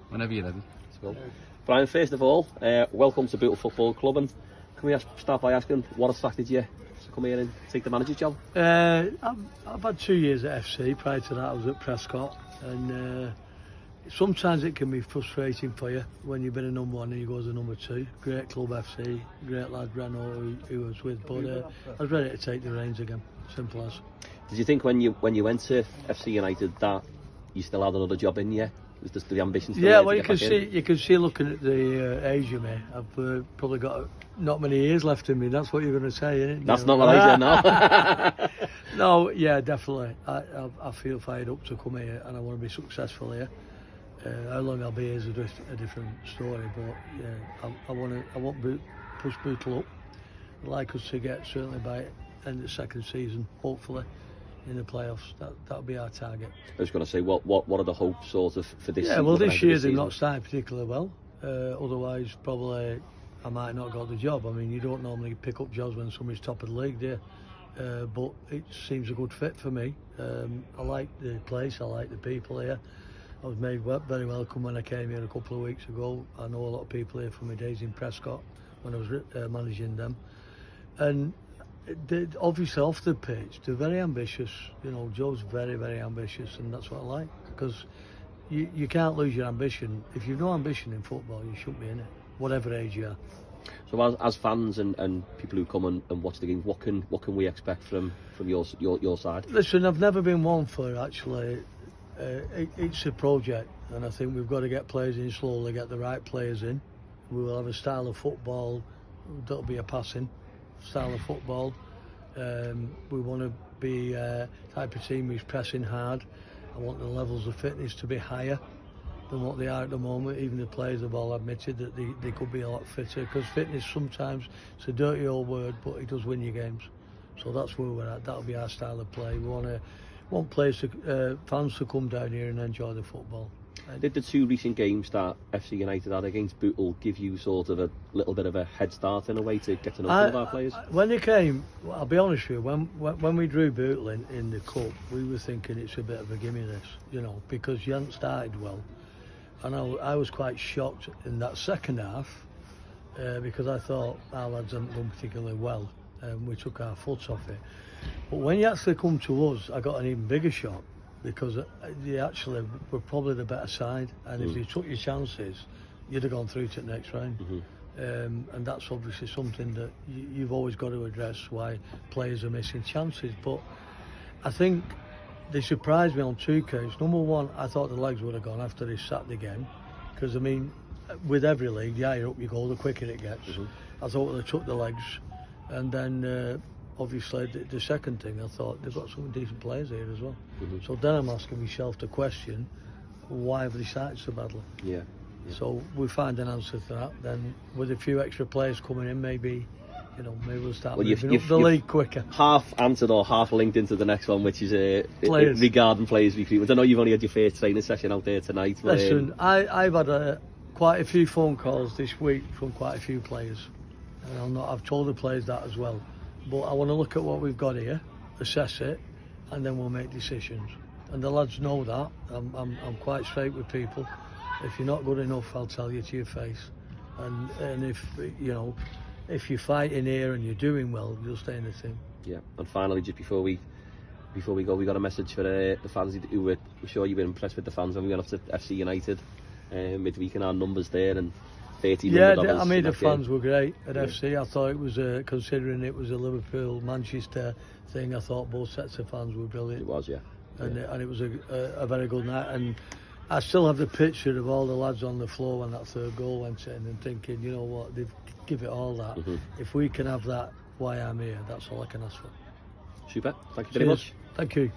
Whenever you're ready. Cool. Brian, first of all, welcome to Bootle Football Club, and can we start by asking what attracted you to come here and take the manager's job? I've had 2 years at FC. Prior to that I was at Prescott, and sometimes it can be frustrating for you when you've been a number one and you go as a number two. Great club FC, great lad Renault who was with, but I was ready to take the reins again, simple as. Did you think when you went to FC United that you still had another job in you? Was just the ambition still Yeah, there well, to you can see looking at the age of me, I've probably got not many years left in me. That's what you're going to say, isn't it? That's not what I said now. No, yeah, definitely. I feel fired up to come here, and I want to be successful here. How long I'll be here is a different story, but yeah, I want push Bootle up. I'd like us to get certainly by end of the second season, hopefully, in the playoffs. That'll be our target. I was going to say, what are the hopes sort of for this? Yeah, well, this year they've not started particularly well. Otherwise, probably I might not got the job. I mean, you don't normally pick up jobs when somebody's top of the league, do you? But it seems a good fit for me. I like the place, I like the people here. I was made very welcome when I came here a couple of weeks ago. I know a lot of people here from my days in Prescott when I was managing them. And obviously off the pitch, they're very ambitious. You know, Joe's very, very ambitious, and that's what I like. Because you can't lose your ambition. If you've no ambition in football, you shouldn't be in it, whatever age you are. So as fans and people who come and watch the games, what can we expect from your side? Listen, I've never been one for actually. It's a project, and I think we've got to get players in slowly, get the right players in. We will have a style of football that'll be a passing style of football. We want to be a type of team who's pressing hard. I want the levels of fitness to be higher than what they are at the moment. Even the players have all admitted that they could be a lot fitter, because fitness sometimes, it's a dirty old word, but it does win you games. So that's where we're at. That'll be our style of play. We want players fans to come down here and enjoy the football. Did the two recent games that FC United had against Bootle give you sort of a little bit of a head start in a way to get to know some of our players? When they came, I'll be honest with you, when we drew Bootle in the cup, we were thinking it's a bit of a gimme this, you know, because you hadn't started well. And I was quite shocked in that second half because I thought our lads hadn't done particularly well, and we took our foot off it. But when you actually come to us, I got an even bigger shock, because you actually were probably the better side, and if you took your chances, you'd have gone through to the next round. And that's obviously something that you've always got to address, why players are missing chances. But I think they surprised me on two occasions. Number one, I thought the legs would have gone after this Saturday game, because I mean, with every league, the higher up you go, the quicker it gets. I thought they took the legs, and then obviously the second thing, I thought they've got some decent players here as well. So then I'm asking myself the question, why have they started so badly? Yeah. So we find an answer to that. Then with a few extra players coming in, maybe we'll start moving up the league quicker. Half answered or half linked into the next one, which is regarding players recruitment. I know you've only had your first training session out there tonight. Listen, I've had quite a few phone calls this week from quite a few players, and I've told the players that as well. But I want to look at what we've got here, assess it, and then we'll make decisions. And the lads know that. I'm quite straight with people. If you're not good enough, I'll tell you to your face. And if you're fighting here and you're doing well, you'll stay in the team. Yeah. And finally, just before we go, we got a message for the fans who we're sure you've been impressed with the fans when we went off to FC United midweek, and our numbers there, and $13. Yeah, I mean the fans were great at FC. I thought it was considering it was a Liverpool Manchester thing, I thought both sets of fans were brilliant. It was, yeah. And it was a very good night. And I still have the picture of all the lads on the floor when that third goal went in, and thinking, you know what, they've give it all that. If we can have that, why I'm here, that's all I can ask for. Super. Thank you very much. Thank you.